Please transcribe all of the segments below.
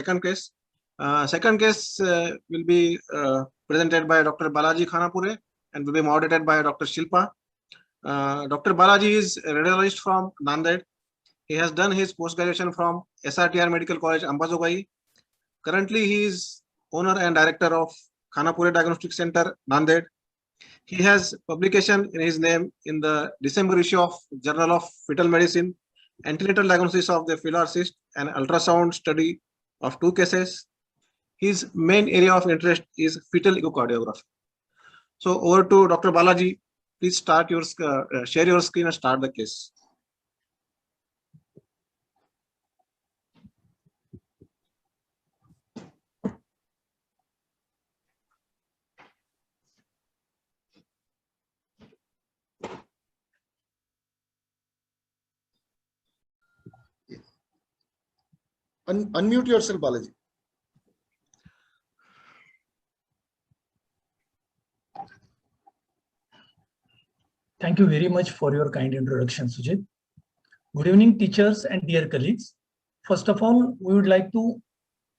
second case. Second case will be presented by Dr. Balaji Khanapure and will be moderated by Dr. Shilpa. Dr. Balaji is a radiologist from Nanded. He has done his post-graduation from SRTR Medical College, Ambazogai. Currently, he is owner and director of Khanapure Diagnostic Center, Nanded. He has publication in his name in the December issue of Journal of Fetal Medicine, antenatal diagnosis of the filar cyst, and ultrasound study of 2 cases. His main area of interest is fetal echocardiography. So over to Dr. Balaji. Please start your share your screen and start the case. Unmute yourself, Balaji. Thank you very much for your kind introduction, Sujit. Good evening, teachers and dear colleagues. First of all, we would like to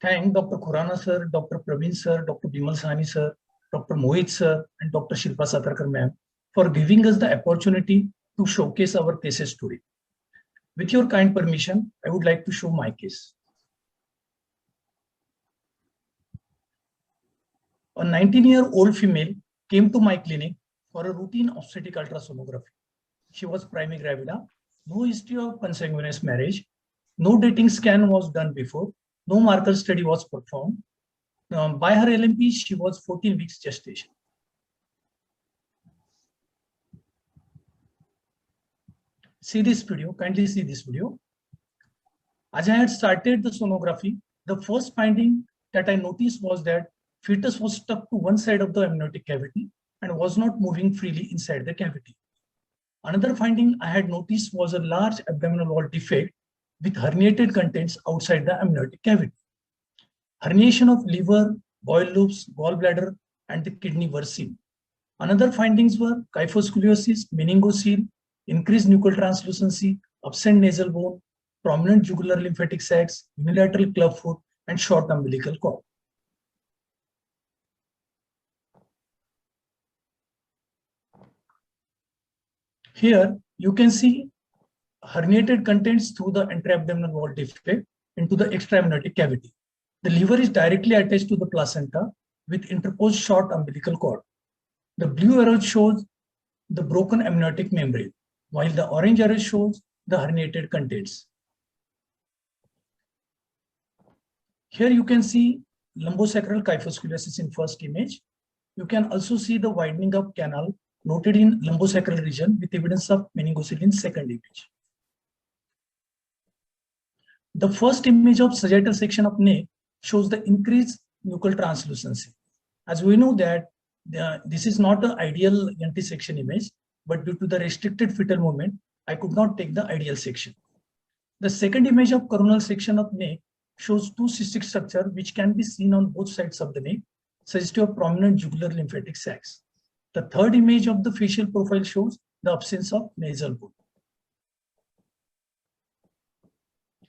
thank Dr. Khurana sir, Dr. Praveen sir, Dr. Bimal Sahni sir, Dr. Mohit sir, and Dr. Shilpa Satarkar ma'am for giving us the opportunity to showcase our cases today. With your kind permission, I would like to show my case. A 19-year-old female came to my clinic for a routine obstetric ultrasonography. She was primigravida, no history of consanguineous marriage, no dating scan was done before, no marker study was performed. By her LMP, she was 14 weeks gestation. See this video, kindly see this video. As I had started the sonography, the first finding that I noticed was that fetus was stuck to one side of the amniotic cavity and was not moving freely inside the cavity. Another finding I had noticed was a large abdominal wall defect with herniated contents outside the amniotic cavity. Herniation of liver, bile loops, gallbladder, and the kidney were seen. Another findings were kyphoscoliosis, meningocele, increased nuchal translucency, absent nasal bone, prominent jugular lymphatic sacs, unilateral club foot, and short umbilical cord. Here you can see herniated contents through the intra-abdominal wall defect into the extra-amniotic cavity. The liver is directly attached to the placenta with interposed short umbilical cord. The blue arrow shows the broken amniotic membrane, while the orange arrow shows the herniated contents. Here you can see lumbosacral kyphoscoliosis in first image. You can also see the widening of canal noted in lumbosacral region with evidence of meningocele in second image. The first image of sagittal section of neck shows the increased nuchal translucency. As we know that this is not an ideal anti-section image, but due to the restricted fetal movement, I could not take the ideal section. The second image of coronal section of neck shows 2 cystic structure which can be seen on both sides of the neck, suggestive of prominent jugular lymphatic sacs. The third image of the facial profile shows the absence of nasal bone.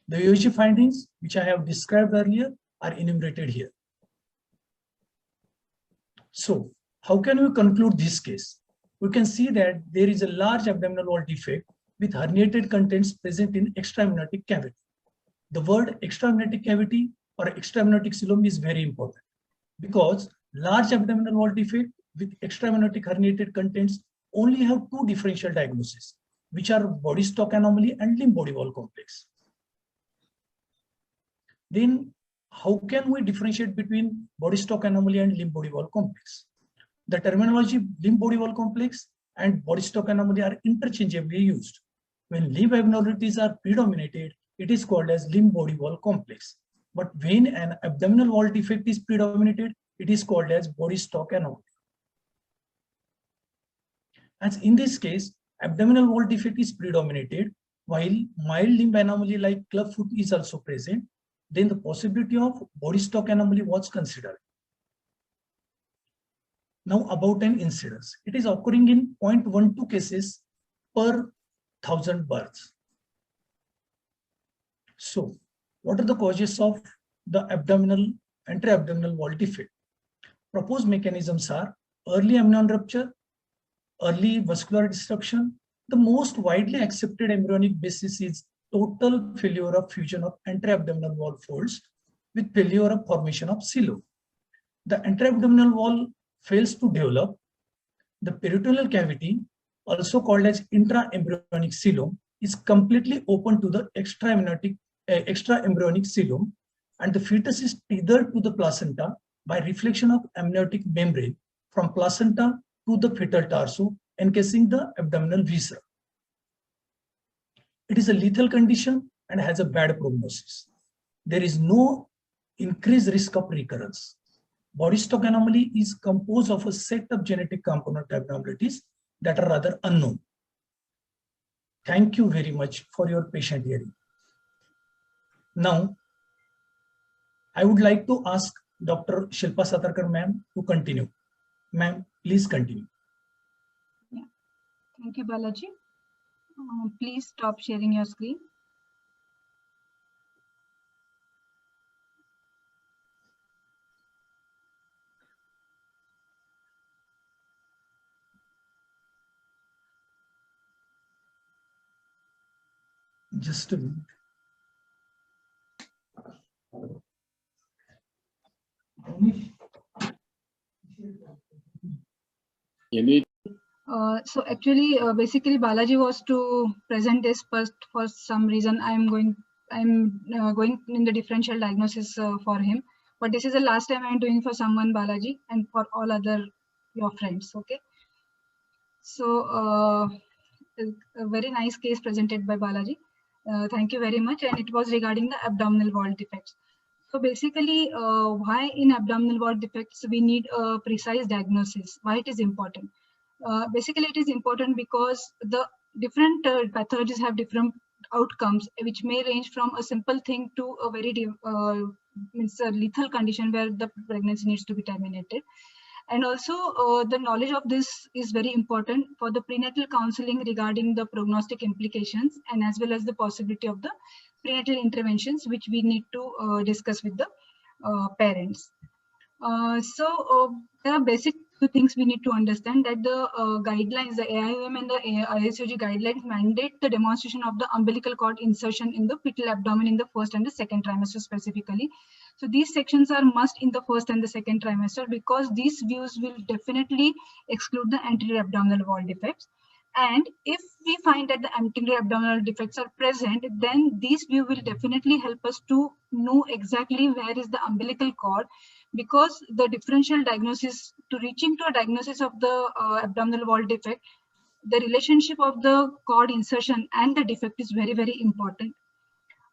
The USG findings, which I have described earlier, are enumerated here. So, how can we conclude this case? We can see that there is a large abdominal wall defect with herniated contents present in extra-amniotic cavity. The word extra-amniotic cavity or extra-amniotic coelom is very important because large abdominal wall defect with extra-amniotic herniated contents only have 2 differential diagnoses, which are body stalk anomaly and limb body wall complex. Then how can we differentiate between body stalk anomaly and limb body wall complex? The terminology limb body wall complex and body stalk anomaly are interchangeably used. When limb abnormalities are predominated, it is called as limb body wall complex. But when an abdominal wall defect is predominated, it is called as body stalk anomaly. As in this case, abdominal wall defect is predominated, while mild limb anomaly like club foot is also present. Then the possibility of body stalk anomaly was considered. Now about an incidence. It is occurring in 0.12 cases per 1,000 births. So, what are the causes of the anterior abdominal wall defect. Proposed mechanisms are early amnion rupture, early vascular destruction. The most widely accepted embryonic basis is total failure of fusion of anterior abdominal wall folds with failure of formation of silo. The anterior abdominal wall fails to develop. The peritoneal cavity, also called as intra-embryonic coelom, is completely open to the extra-embryonic coelom, and the fetus is tethered to the placenta by reflection of amniotic membrane from placenta to the fetal torso, encasing the abdominal viscera. It is a lethal condition and has a bad prognosis. There is no increased risk of recurrence. Body Stalk anomaly is composed of a set of genetic component abnormalities that are rather unknown. Thank you very much for your patient hearing. Now, I would like to ask Dr. Shilpa Satarkar ma'am to continue. Ma'am, please continue. Yeah. Thank you, Balaji. Please stop sharing your screen. Just a minute. So actually, basically, Balaji was to present this first. For some reason, I'm going in the differential diagnosis for him. But this is the last time I'm doing for someone, Balaji, and for all other your friends. Okay. So a very nice case presented by Balaji. Thank you very much. And it was regarding the abdominal wall defects. So basically, why in abdominal wall defects we need a precise diagnosis? Why it is important? Basically, it is important because the different pathologies have different outcomes, which may range from a simple thing to a very means a lethal condition where the pregnancy needs to be terminated. And also, the knowledge of this is very important for the prenatal counseling regarding the prognostic implications and as well as the possibility of the prenatal interventions, which we need to discuss with the parents. There are basic two things we need to understand, that the guidelines, the AIOM and the ISOG guidelines mandate the demonstration of the umbilical cord insertion in the fetal abdomen in the first and the second trimester specifically. So these sections are must in the first and the second trimester because these views will definitely exclude the anterior abdominal wall defects. And if we find that the anterior abdominal defects are present, then this view will definitely help us to know exactly where is the umbilical cord, because the differential diagnosis to reaching to a diagnosis of the abdominal wall defect, the relationship of the cord insertion and the defect is very, very important.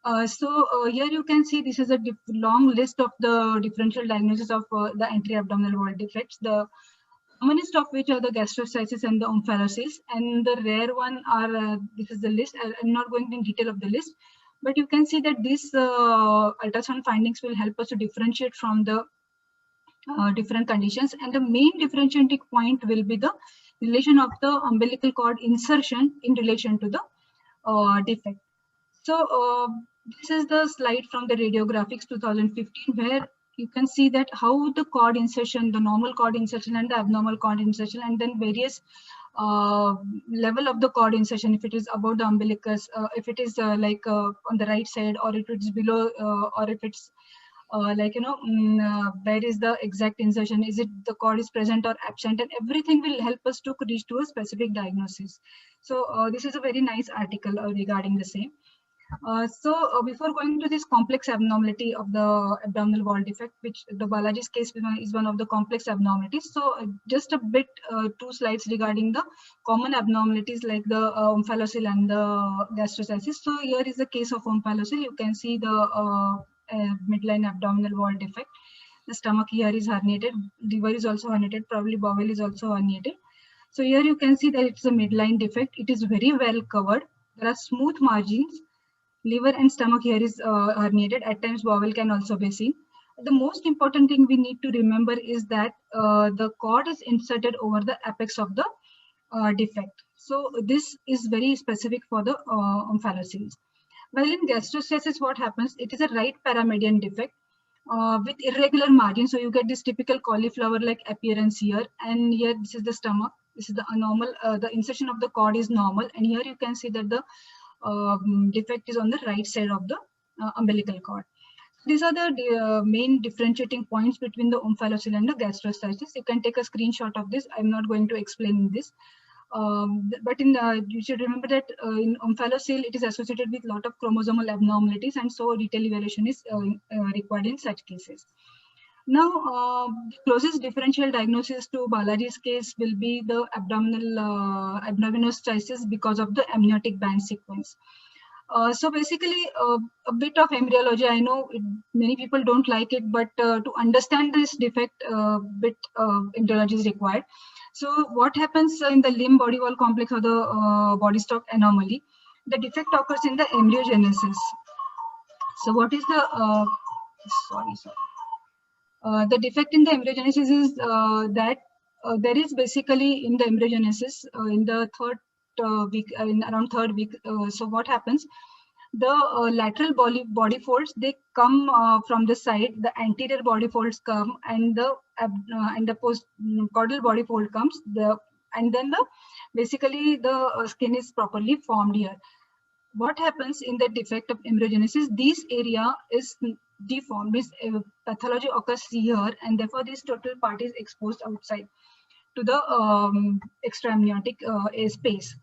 Here you can see this is a long list of the differential diagnosis of the anterior abdominal wall defects. The commonest of which are the gastroschisis and the omphalocele, and the rare one are this is the list. I'm not going in detail of the list, but you can see that these ultrasound findings will help us to differentiate from the different conditions, and the main differentiating point will be the relation of the umbilical cord insertion in relation to the defect. So this is the slide from the radiographics 2015, where you can see that how the cord insertion, the normal cord insertion and the abnormal cord insertion, and then various level of the cord insertion, if it is above the umbilicus, if it is on the right side, or if it's below, or if it's where is the exact insertion, is it the cord is present or absent, and everything will help us to reach to a specific diagnosis. So this is a very nice article regarding the same. Before going to this complex abnormality of the abdominal wall defect, which the Balaji's case is one of the complex abnormalities. So just a bit, 2 slides regarding the common abnormalities like the omphalocele and the gastroschisis. So here is the case of omphalocele. You can see the midline abdominal wall defect. The stomach here is herniated, liver is also herniated, probably bowel is also herniated. So here you can see that it's a midline defect. It is very well covered. There are smooth margins. Liver and stomach here is herniated. At times bowel can also be seen. The most important thing we need to remember is that the cord is inserted over the apex of the defect. So this is very specific for the omphalocele. While in gastroschisis, what happens? It is a right paramedian defect. with irregular margin. So you get this typical cauliflower-like appearance here, and here this is the stomach. This is the normal. The insertion of the cord is normal, and here you can see that the defect is on the right side of the umbilical cord. These are the main differentiating points between the omphalocele and the gastroschisis. You can take a screenshot of this. I'm not going to explain this. But you should remember that in omphalocele, it is associated with a lot of chromosomal abnormalities, and so detailed evaluation is required in such cases. Now, the closest differential diagnosis to Balaji's case will be the abdominoschisis because of the amniotic band sequence. So basically, a bit of embryology. I know many people don't like it, but to understand this defect, bit embryology is required. So what happens in the limb body wall complex or the body stalk anomaly? The defect occurs in the embryogenesis. So what is the the defect in the embryogenesis is that there is basically in the embryogenesis in the third week, in around third week. So what happens? The lateral body folds, they come from the side. The anterior body folds come, and the post caudal body fold comes. And then basically the skin is properly formed here. What happens in the defect of embryogenesis? This area is deformed. This pathology occurs here, and therefore this total part is exposed outside to the extraamniotic space.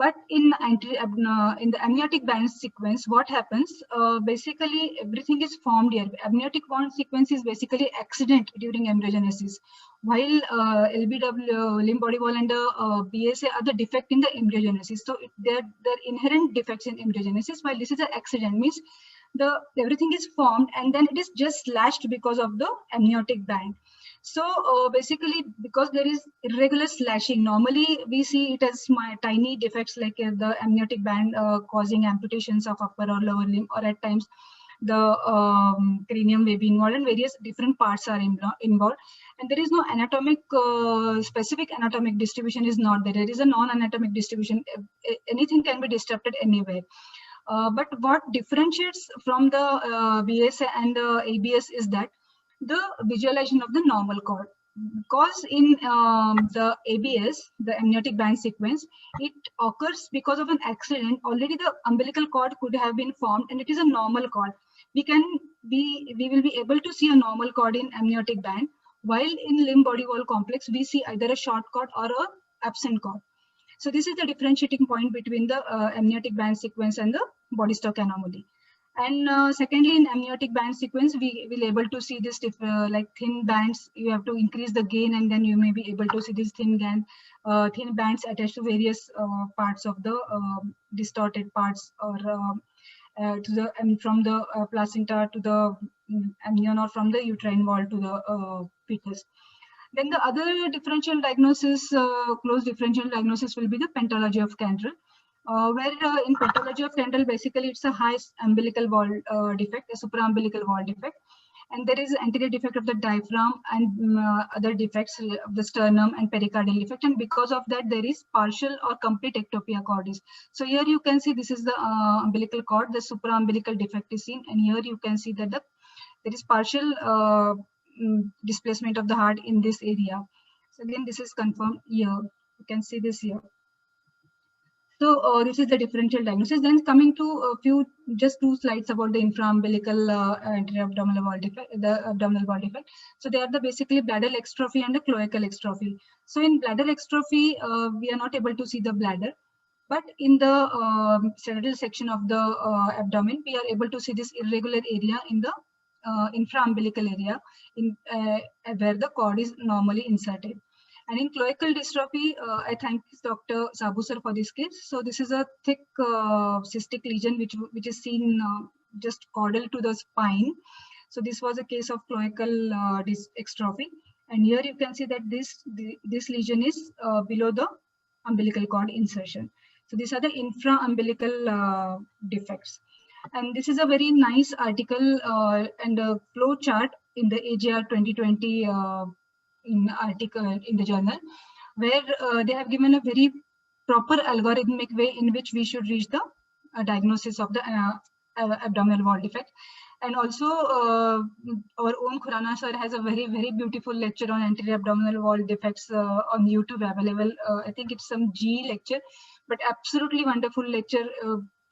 But in the amniotic band sequence, what happens? Basically, everything is formed here. Amniotic band sequence is basically accident during embryogenesis, while LBW, limb body wall, and the BSA are the defect in the embryogenesis. So they're inherent defects in embryogenesis, while this is an accident, means everything is formed and then it is just slashed because of the amniotic band. So basically, because there is irregular slashing, normally we see it as tiny defects like the amniotic band causing amputations of upper or lower limb, or at times the cranium may be involved, and various different parts are involved. And there is no anatomic, specific anatomic distribution is not there. There is a non-anatomic distribution. Anything can be disrupted anywhere. But what differentiates from the BSA and the ABS is that the visualization of the normal cord. Because in the ABS, the amniotic band sequence, it occurs because of an accident. Already the umbilical cord could have been formed, and it is a normal cord. We will be able to see a normal cord in amniotic band, while in limb body wall complex we see either a short cord or a absent cord. So this is the differentiating point between the amniotic band sequence and the body stalk anomaly. And secondly, in amniotic band sequence, we will able to see this like thin bands. You have to increase the gain, and then you may be able to see these thin bands attached to various parts of the distorted parts, or from the placenta to the amnion, or from the uterine wall to the fetus. Then the other differential diagnosis, close differential diagnosis, will be the pentology of Kendall. Where in pathology of Kendall, basically it's a high umbilical wall defect, a supraumbilical wall defect, and there is anterior defect of the diaphragm and other defects of the sternum and pericardial defect, and because of that there is partial or complete ectopia cordis. So here you can see this is the umbilical cord, the supraumbilical defect is seen, and here you can see that there is partial displacement of the heart in this area. So again, this is confirmed here. You can see this here. So this is the differential diagnosis. Then coming to just two slides about the infraumbilical anterior abdominal wall defect, the abdominal wall defect. So they are the basically bladder extrophy and the cloacal extrophy. So in bladder extrophy, we are not able to see the bladder, but in the cerebral section of the abdomen, we are able to see this irregular area in the infraumbilical area, where the cord is normally inserted. And in cloacal dystrophy, I thank Dr. Sabu sir for this case. So this is a thick cystic lesion which is seen just caudal to the spine. So this was a case of cloacal extrophy. And here you can see that this lesion is below the umbilical cord insertion. So these are the infraumbilical defects. And this is a very nice article and a flow chart in the AJR 2020 article in the journal, where they have given a very proper algorithmic way in which we should reach the diagnosis of the abdominal wall defect. And also, our own Khurana sir has a very, very beautiful lecture on anterior abdominal wall defects on YouTube available. I think it's some G lecture, but absolutely wonderful lecture.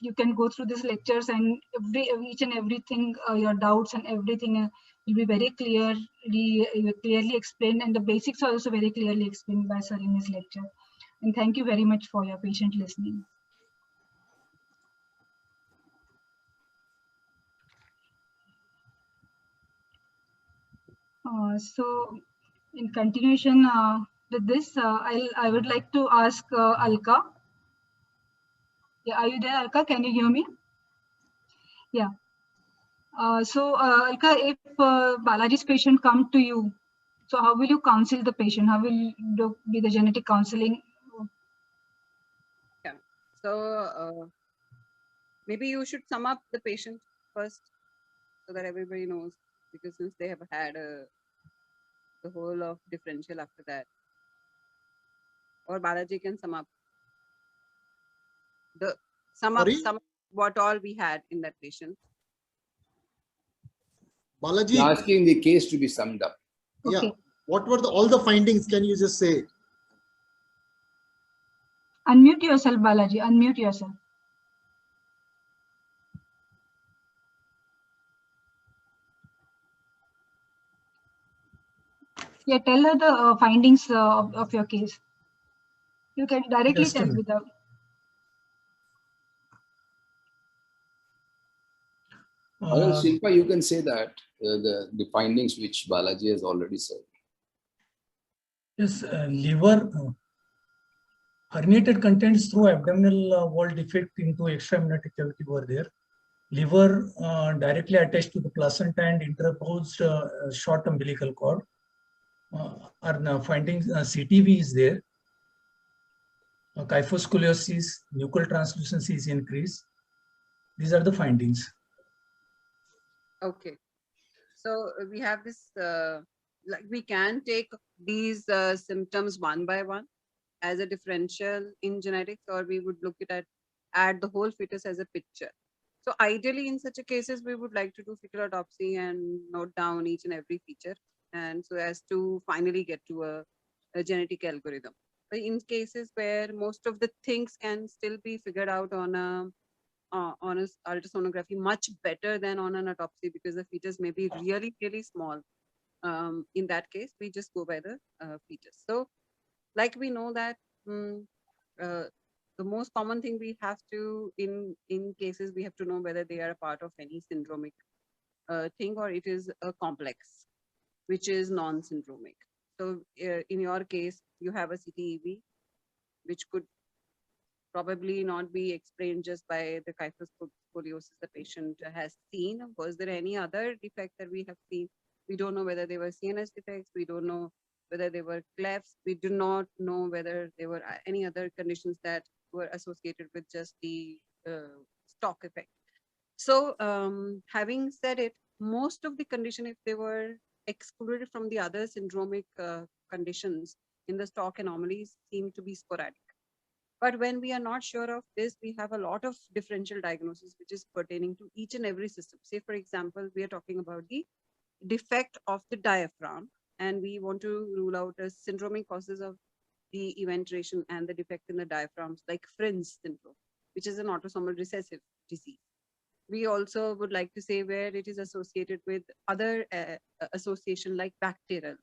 You can go through these lectures and each and everything, your doubts and everything will be very clearly explained, and the basics are also very clearly explained by sir in his lecture. And thank you very much for your patient listening. So, in continuation with this, I would like to ask Alka. Yeah, are you there, Alka? Can you hear me? Yeah. Alka, if Balaji's patient come to you, so how will you counsel the patient? How will be the genetic counseling? Yeah. So maybe you should sum up the patient first, so that everybody knows, because since they have had the whole of differential after that, or Balaji can sum up Sorry? what all we had in that patient. Balaji, You're asking the case to be summed up. yeah. Okay. What were all the findings? Can you just say? Unmute yourself, Balaji. Unmute yourself. Yeah, tell her the findings of your case. You can directly Just a tell minute. without. Shilpa, you can say that the findings which Balaji has already said. Yes, liver herniated contents through abdominal wall defect into extraamniotic cavity were there. Liver directly attached to the placenta and interposed short umbilical cord. Our findings, CTV is there. Kyphoscoliosis, nuchal translucency is increased. These are the findings. Okay. So we have this, like we can take these symptoms one by one as a differential in genetics, or we would look at the whole fetus as a picture. So ideally in such a cases, we would like to do fetal autopsy and note down each and every feature, and so as to finally get to a genetic algorithm. But in cases where most of the things can still be figured out on a ultrasonography much better than on an autopsy, because the fetus may be really, really small. In that case, we just go by the fetus. So like we know that the most common thing we have to, in cases, we have to know whether they are a part of any syndromic thing, or it is a complex, which is non-syndromic. So in your case, you have a CTEV, which could probably not be explained just by the kyphoscoliosis the patient has seen. Was there any other defect that we have seen? We don't know whether they were CNS defects. We don't know whether they were clefts. We do not know whether there were any other conditions that were associated with just the stalk effect. So having said it, most of the condition, if they were excluded from the other syndromic conditions in the stalk anomalies, seem to be sporadic. But when we are not sure of this, we have a lot of differential diagnosis, which is pertaining to each and every system. Say, for example, we are talking about the defect of the diaphragm, and we want to rule out a syndromic causes of the eventuation and the defect in the diaphragms, like Fryns syndrome, which is an autosomal recessive disease. We also would like to say where it is associated with other association like bacterial,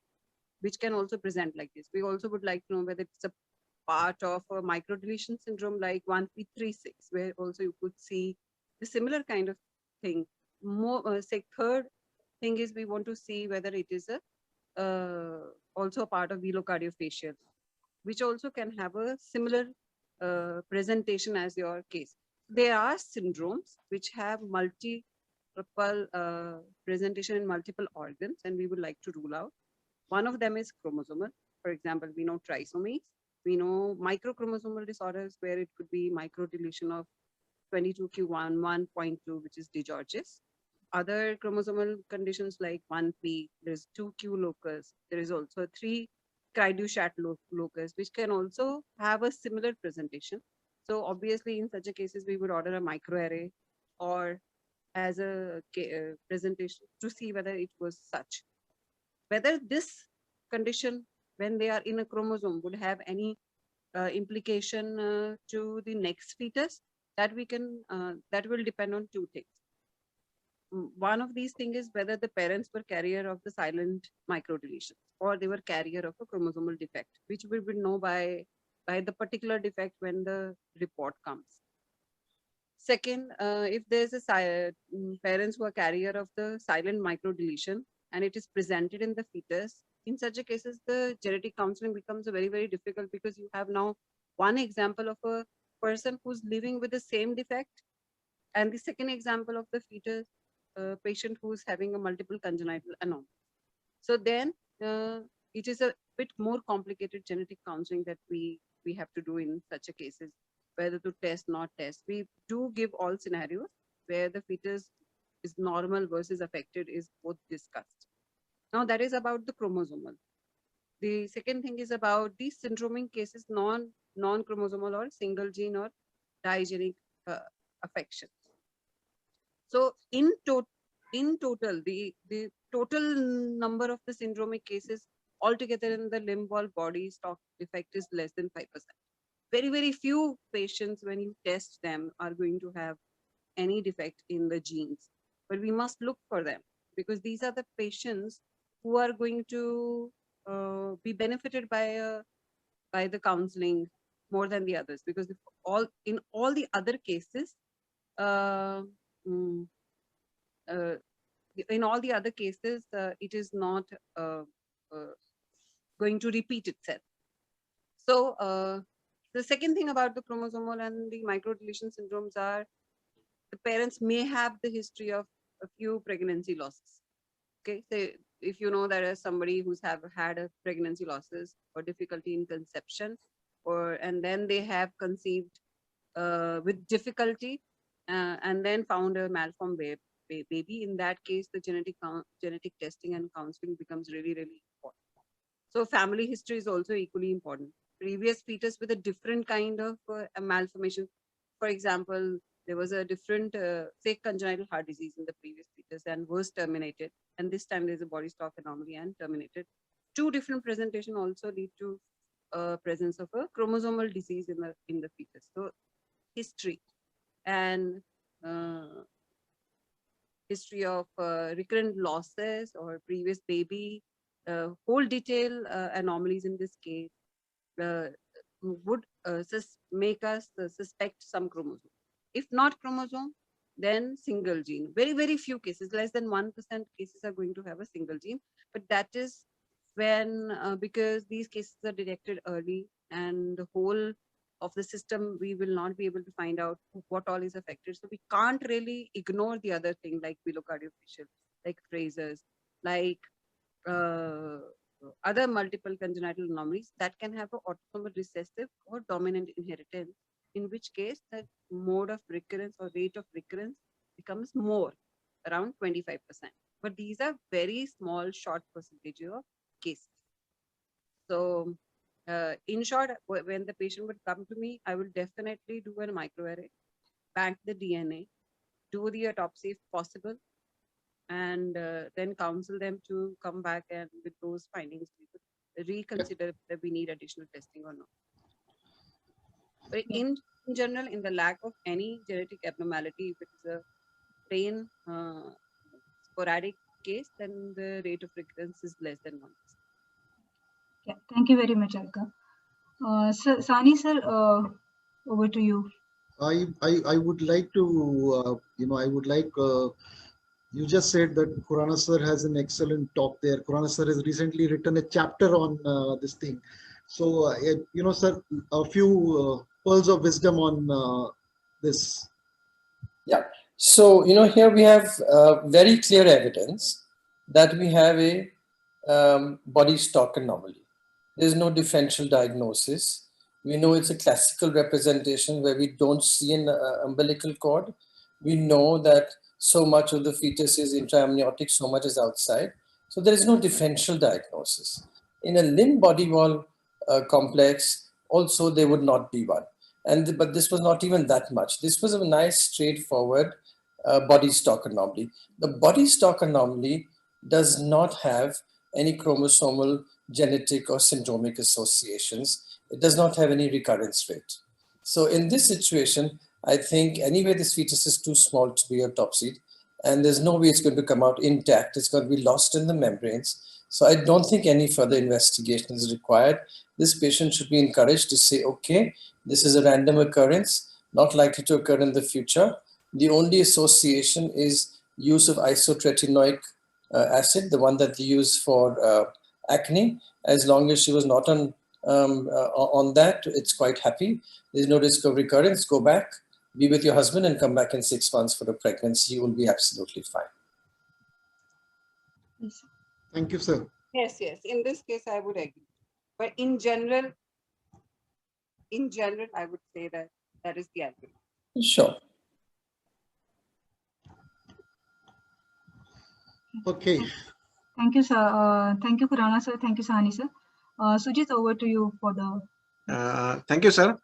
which can also present like this. We also would like to know whether it's a part of a microdeletion syndrome like 1p36, where also you could see the similar kind of thing. More, say, third thing is we want to see whether it is a also a part of velocardiofacial, which also can have a similar presentation as your case. There are syndromes which have multiple presentation in multiple organs, and we would like to rule out. One of them is chromosomal. For example, we know trisomies. We know microchromosomal disorders where it could be microdeletion of 22q11.2, which is DiGeorge's. Other chromosomal conditions like 1p, there's 2q locus. There is also a 3 Cry-du-Chat locus, which can also have a similar presentation. So obviously in such a cases, we would order a microarray or as a presentation to see whether it was such. Whether this condition, when they are in a chromosome, would have any implication to the next fetus, that we can, that will depend on two things. One of these things is whether the parents were carrier of the silent microdeletions or they were carrier of a chromosomal defect, which we will know by the particular defect when the report comes. Second, if there's a parents who are carrier of the silent microdeletion and it is presented in the fetus, in such a cases, the genetic counseling becomes very, very difficult because you have now one example of a person who's living with the same defect, and the second example of the fetus patient who's having a multiple congenital anomaly. So then it is a bit more complicated genetic counseling that we have to do in such a cases, whether to test, not test. We do give all scenarios where the fetus is normal versus affected is both discussed. Now that is about the chromosomal. The second thing is about the syndromic cases, non-chromosomal or single gene or digenic affections. So in total, the total number of the syndromic cases altogether in the limb wall body stalk defect is less than 5%. Very, very few patients, when you test them, are going to have any defect in the genes. But we must look for them because these are the patients who are going to be benefited by the counseling more than the others, because in all the other cases, it is not going to repeat itself. So the second thing about the chromosomal and the microdeletion syndromes are the parents may have the history of a few pregnancy losses. Okay, so if you know there is somebody who's had a pregnancy losses or difficulty in conception, and then they have conceived with difficulty and then found a malformed baby, in that case, the genetic testing and counseling becomes really, really important. So family history is also equally important. Previous fetus with a different kind of malformation. For example, there was a different fake congenital heart disease in the previous fetus and was terminated. And this time there's a body stalk anomaly and terminated. Two different presentation also lead to presence of a chromosomal disease in the fetus. So history and history of recurrent losses or previous baby, whole detail anomalies in this case would make us suspect some chromosome. If not chromosome, then single gene. Very, very few cases, less than 1% cases are going to have a single gene. But that is when, because these cases are detected early and the whole of the system, we will not be able to find out what all is affected. So we can't really ignore the other thing like bilocardiofacial, like Fraser's, like other multiple congenital anomalies that can have an autosomal recessive or dominant inheritance, in which case the mode of recurrence or rate of recurrence becomes more, around 25%. But these are very small, short percentage of cases. So in short, when the patient would come to me, I will definitely do a microarray, bank the DNA, do the autopsy if possible, and then counsel them to come back, and with those findings, we would reconsider whether we need additional testing or not. But in general, in the lack of any genetic abnormality, if it is a plain sporadic case, then the rate of recurrence is less than 1%. Yeah, thank you very much, Alka. Sani sir, over to you. I would like to, you just said that Khurana sir has an excellent talk there. Khurana sir has recently written a chapter on this thing. So, sir, a few pearls of wisdom on this. Yeah. So, here we have very clear evidence that we have a body stalk anomaly. There's no differential diagnosis. We know it's a classical representation where we don't see an umbilical cord. We know that so much of the fetus is intraamniotic, so much is outside. So there is no differential diagnosis. In a limb body wall complex, also there would not be one. But this was not even that much. This was a nice straightforward body stalk anomaly. The body stalk anomaly does not have any chromosomal, genetic, or syndromic associations. It does not have any recurrence rate. So in this situation, I think anyway this fetus is too small to be autopsied, and there's no way it's going to come out intact. It's going to be lost in the membranes. So I don't think any further investigation is required. This patient should be encouraged to say, okay, this is a random occurrence, not likely to occur in the future. The only association is use of isotretinoic acid, the one that they use for acne. As long as she was not on that, it's quite happy. There's no risk of recurrence. Go back, be with your husband, and come back in 6 months for the pregnancy. You will be absolutely fine. Thank you, sir. Yes, yes. In this case, I would agree. But in general, I would say that that is the argument. Sure. Okay. Thank you, sir. Thank you, Khurana sir. Thank you, Sahani sir. Sujit, over to you for the. Thank you, sir.